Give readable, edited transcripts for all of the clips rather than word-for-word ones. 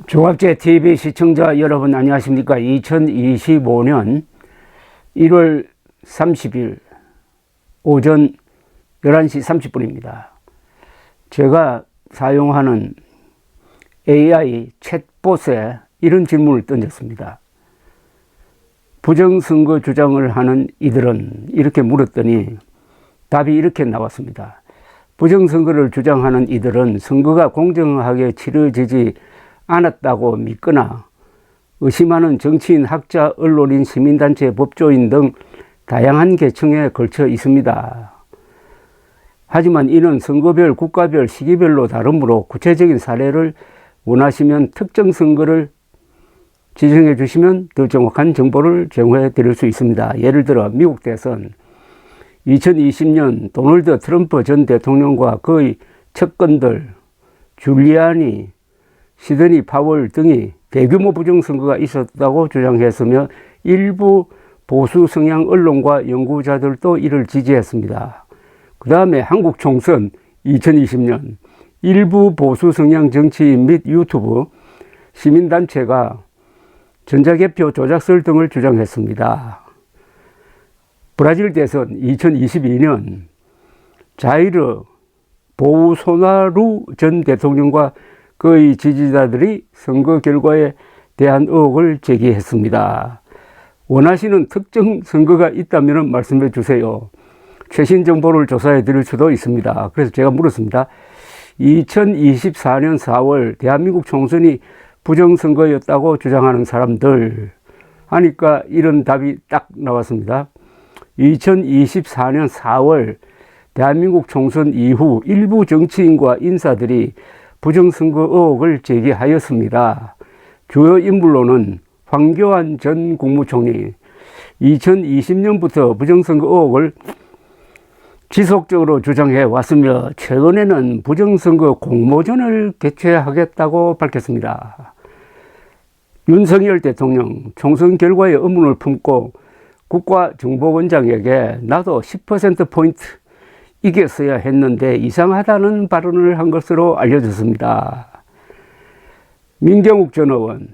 조갑제 TV 시청자 여러분 안녕하십니까. 2025년 1월 30일 오전 11시 30분입니다. 제가 사용하는 AI 챗봇에 이런 질문을 던졌습니다. 부정선거 주장을 하는 이들은 이렇게 물었더니 답이 이렇게 나왔습니다. 부정선거를 주장하는 이들은 선거가 공정하게 치러지지 않았다고 믿거나 의심하는 정치인, 학자, 언론인, 시민단체, 법조인 등 다양한 계층에 걸쳐 있습니다. 하지만 이는 선거별, 국가별, 시기별로 다르므로 구체적인 사례를 원하시면 특정 선거를 지정해 주시면 더 정확한 정보를 제공해 드릴 수 있습니다. 예를 들어 미국 대선 2020년 도널드 트럼프 전 대통령과 그의 측근들 줄리아니, 시드니 파월 등이 대규모 부정선거가 있었다고 주장했으며 일부 보수 성향 언론과 연구자들도 이를 지지했습니다. 그 다음에 한국 총선 2020년 일부 보수 성향 정치인 및 유튜브 시민단체가 전자개표 조작설 등을 주장했습니다. 브라질 대선 2022년 자이르 보우소나루 전 대통령과 그의 지지자들이 선거 결과에 대한 의혹을 제기했습니다. 원하시는 특정 선거가 있다면 말씀해 주세요. 최신 정보를 조사해 드릴 수도 있습니다. 그래서 제가 물었습니다. 2024년 4월 대한민국 총선이 부정선거였다고 주장하는 사람들 하니까 이런 답이 딱 나왔습니다. 2024년 4월 대한민국 총선 이후 일부 정치인과 인사들이 부정선거 의혹을 제기하였습니다. 주요 인물로는 황교안 전 국무총리 2020년부터 부정선거 의혹을 지속적으로 주장해 왔으며 최근에는 부정선거 공모전을 개최하겠다고 밝혔습니다. 윤석열 대통령 총선 결과에 의문을 품고 국가정보원장에게 나도 10%포인트 이겼어야 했는데 이상하다는 발언을 한 것으로 알려졌습니다. 민경욱 전 의원,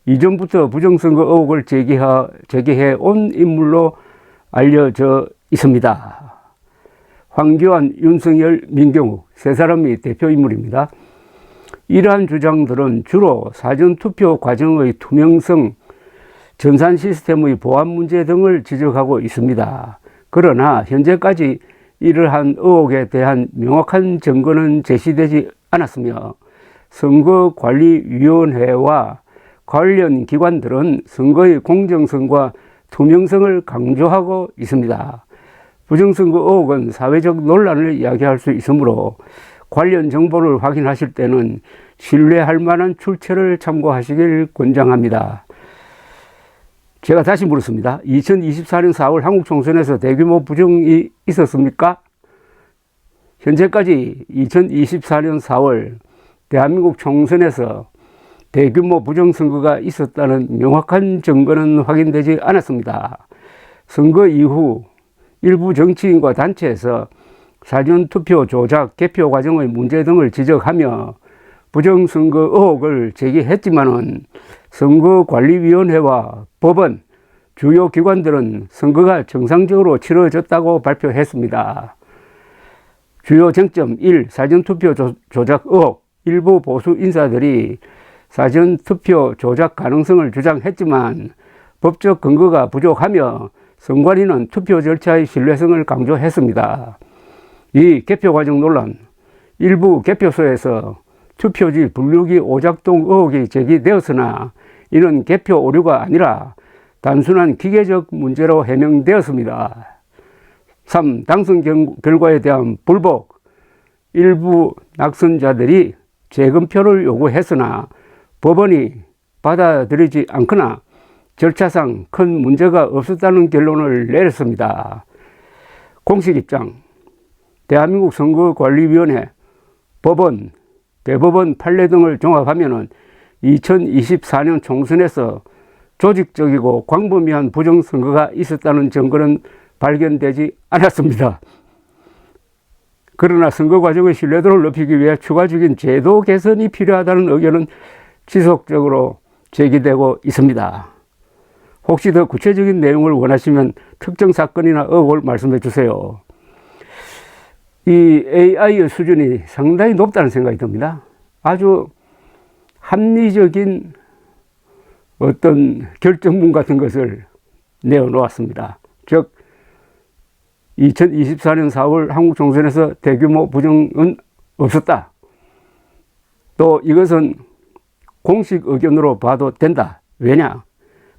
이전부터 부정선거 의혹을 제기해 온 인물로 알려져 있습니다. 황교안, 윤석열, 민경욱 세 사람이 대표 인물입니다. 이러한 주장들은 주로 사전투표 과정의 투명성, 전산 시스템의 보안 문제 등을 지적하고 있습니다. 그러나 현재까지 이러한 의혹에 대한 명확한 증거는 제시되지 않았으며 선거관리위원회와 관련 기관들은 선거의 공정성과 투명성을 강조하고 있습니다. 부정선거 의혹은 사회적 논란을 야기할 수 있으므로 관련 정보를 확인하실 때는 신뢰할 만한 출처를 참고하시길 권장합니다. 제가 다시 물었습니다. 2024년 4월 한국 총선에서 대규모 부정이 있었습니까? 현재까지 2024년 4월 대한민국 총선에서 대규모 부정선거가 있었다는 명확한 증거는 확인되지 않았습니다. 선거 이후 일부 정치인과 단체에서 사전투표 조작, 개표 과정의 문제 등을 지적하며 부정선거 의혹을 제기했지만은 선거관리위원회와 법원, 주요 기관들은 선거가 정상적으로 치러졌다고 발표했습니다. 주요 쟁점 1. 사전투표 조작 의혹. 일부 보수 인사들이 사전투표 조작 가능성을 주장했지만 법적 근거가 부족하며 선관위는 투표 절차의 신뢰성을 강조했습니다. 2. 개표 과정 논란. 일부 개표소에서 투표지 분류기 오작동 의혹이 제기되었으나 이는 개표 오류가 아니라 단순한 기계적 문제로 해명되었습니다. 3. 당선 결과에 대한 불복. 일부 낙선자들이 재검표를 요구했으나 법원이 받아들이지 않거나 절차상 큰 문제가 없었다는 결론을 내렸습니다. 공식 입장. 대한민국 선거관리위원회, 법원, 대법원 판례 등을 종합하면 2024년 총선에서 조직적이고 광범위한 부정선거가 있었다는 증거는 발견되지 않았습니다. 그러나 선거 과정의 신뢰도를 높이기 위해 추가적인 제도 개선이 필요하다는 의견은 지속적으로 제기되고 있습니다. 혹시 더 구체적인 내용을 원하시면 특정 사건이나 의혹을 말씀해 주세요. 이 AI의 수준이 상당히 높다는 생각이 듭니다. 아주 합리적인 어떤 결정문 같은 것을 내어놓았습니다. 즉 2024년 4월 한국 총선에서 대규모 부정은 없었다. 또 이것은 공식 의견으로 봐도 된다. 왜냐?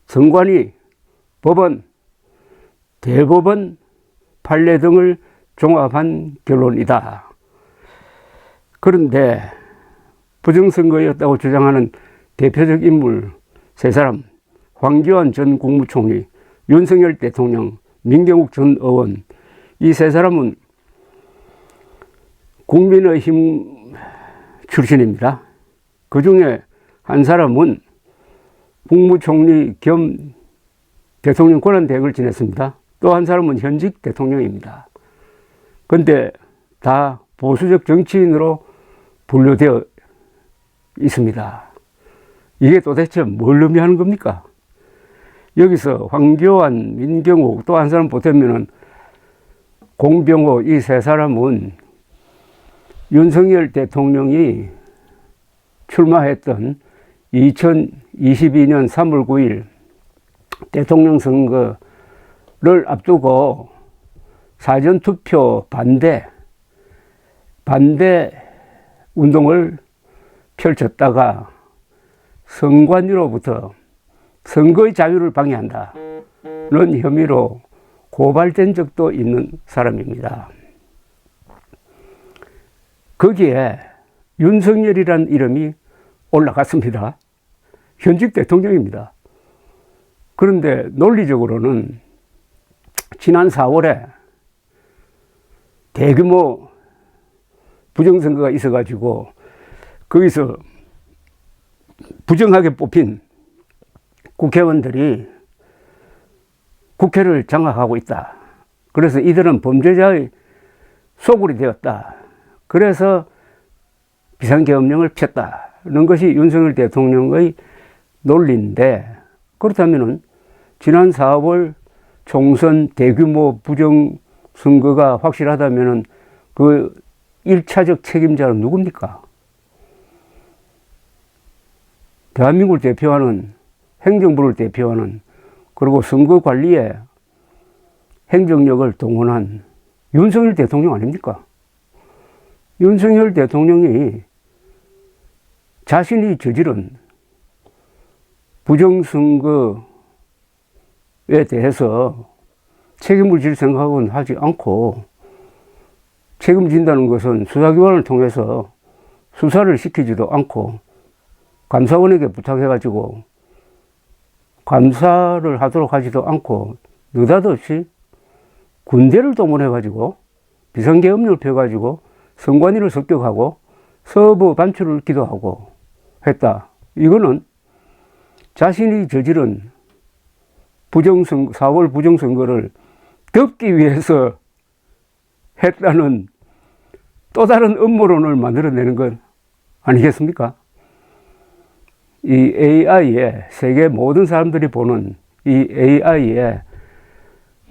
선관위, 법원, 대법원 판례 등을 종합한 결론이다. 그런데 부정선거였다고 주장하는 대표적 인물 세 사람, 황교안 전 국무총리, 윤석열 대통령, 민경욱 전 의원, 이 세 사람은 국민의힘 출신입니다. 그 중에 한 사람은 국무총리 겸 대통령 권한대행을 지냈습니다. 또 한 사람은 현직 대통령입니다. 그런데 다 보수적 정치인으로 분류되어 있습니다. 이게 도대체 뭘 의미하는 겁니까? 여기서 황교안, 민경욱, 또 한 사람 보태면은 공병호, 이 세 사람은 윤석열 대통령이 출마했던 2022년 3월 9일 대통령 선거를 앞두고 사전투표 반대 운동을 펼쳤다가 선관위로부터 선거의 자유를 방해한다는 혐의로 고발된 적도 있는 사람입니다. 거기에 윤석열이라는 이름이 올라갔습니다. 현직 대통령입니다. 그런데 논리적으로는 지난 4월에 대규모 부정선거가 있어가지고 거기서 부정하게 뽑힌 국회의원들이 국회를 장악하고 있다. 그래서 이들은 범죄자의 소굴이 되었다. 그래서 비상계엄령을 폈다는 것이 윤석열 대통령의 논리인데, 그렇다면 지난 4월 총선 대규모 부정선거가 확실하다면 그 1차적 책임자는 누굽니까? 대한민국을 대표하는, 행정부를 대표하는, 그리고 선거 관리에 행정력을 동원한 윤석열 대통령 아닙니까? 윤석열 대통령이 자신이 저지른 부정선거에 대해서 책임을 질 생각은 하지 않고, 책임진다는 것은 수사기관을 통해서 수사를 시키지도 않고 감사원에게 부탁해가지고 감사를 하도록 하지도 않고 느닷없이 군대를 동원해가지고 비상계엄령을 펴가지고 선관위를 습격하고 서부 반출을 기도하고 했다. 이거는 자신이 저지른 4월 부정선거를 덮기 위해서 했다는 또 다른 음모론을 만들어내는 것 아니겠습니까? 이 AI에, 세계 모든 사람들이 보는 이 AI에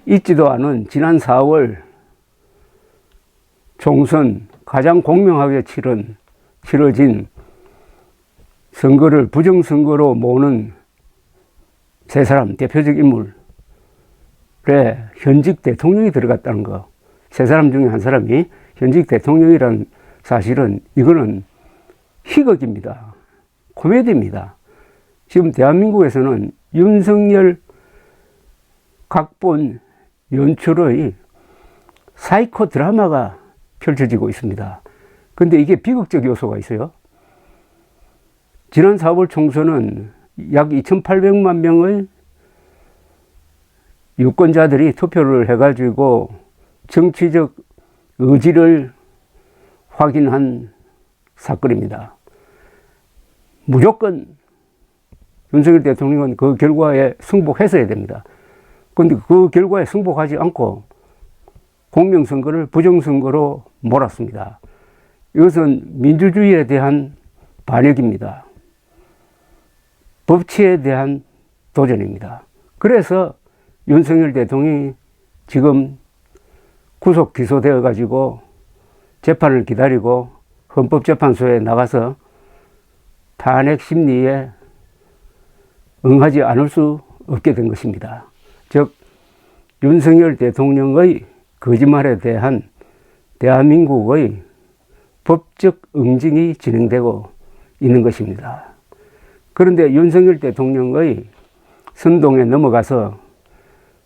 있지도 않은 지난 4월 총선 가장 공명하게 치러진 선거를 부정선거로 모으는 세 사람, 대표적 인물에 현직 대통령이 들어갔다는 거. 세 사람 중에 한 사람이 현직 대통령이라는 사실은 이거는 희극입니다. 코미디입니다. 지금 대한민국에서는 윤석열 각본 연출의 사이코 드라마가 펼쳐지고 있습니다. 그런데 이게 비극적 요소가 있어요. 지난 4월 총선은 약 2,800만 명의 유권자들이 투표를 해가지고 정치적 의지를 확인한 사건입니다. 무조건 윤석열 대통령은 그 결과에 승복했어야 됩니다. 그런데 그 결과에 승복하지 않고 공명선거를 부정선거로 몰았습니다. 이것은 민주주의에 대한 반역입니다. 법치에 대한 도전입니다. 그래서 윤석열 대통령이 지금 구속 기소되어 가지고 재판을 기다리고 헌법재판소에 나가서 탄핵 심리에 응하지 않을 수 없게 된 것입니다. 즉 윤석열 대통령의 거짓말에 대한 대한민국의 법적 응징이 진행되고 있는 것입니다. 그런데 윤석열 대통령의 선동에 넘어가서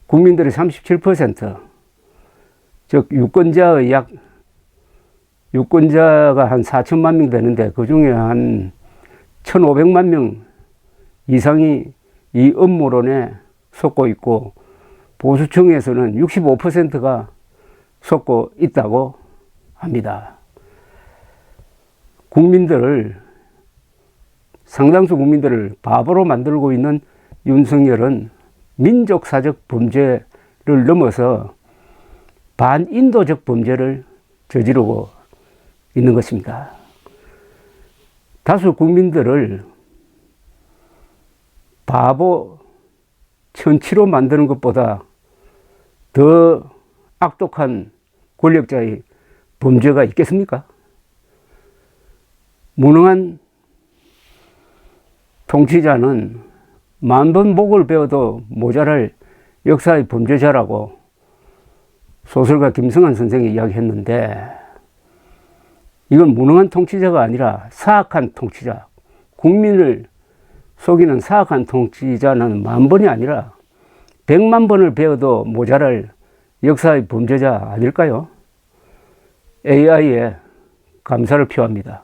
국민들의 37%, 즉 유권자가 한 4천만 명 되는데 그 중에 한 1,500만 명 이상이 이 음모론에 속고 있고 보수층에서는 65%가 속고 있다고 합니다. 상당수 국민들을 바보로 만들고 있는 윤석열은 민족사적 범죄를 넘어서 반인도적 범죄를 저지르고 있는 것입니다. 다수 국민들을 바보 천치로 만드는 것보다 더 악독한 권력자의 범죄가 있겠습니까? 무능한 통치자는 만번 목을 베어도 모자랄 역사의 범죄자라고 소설가 김성한 선생이 이야기했는데, 이건 무능한 통치자가 아니라 사악한 통치자, 국민을 속이는 사악한 통치자는 만 번이 아니라 100만 번을 베어도 모자랄 역사의 범죄자 아닐까요? AI에 감사를 표합니다.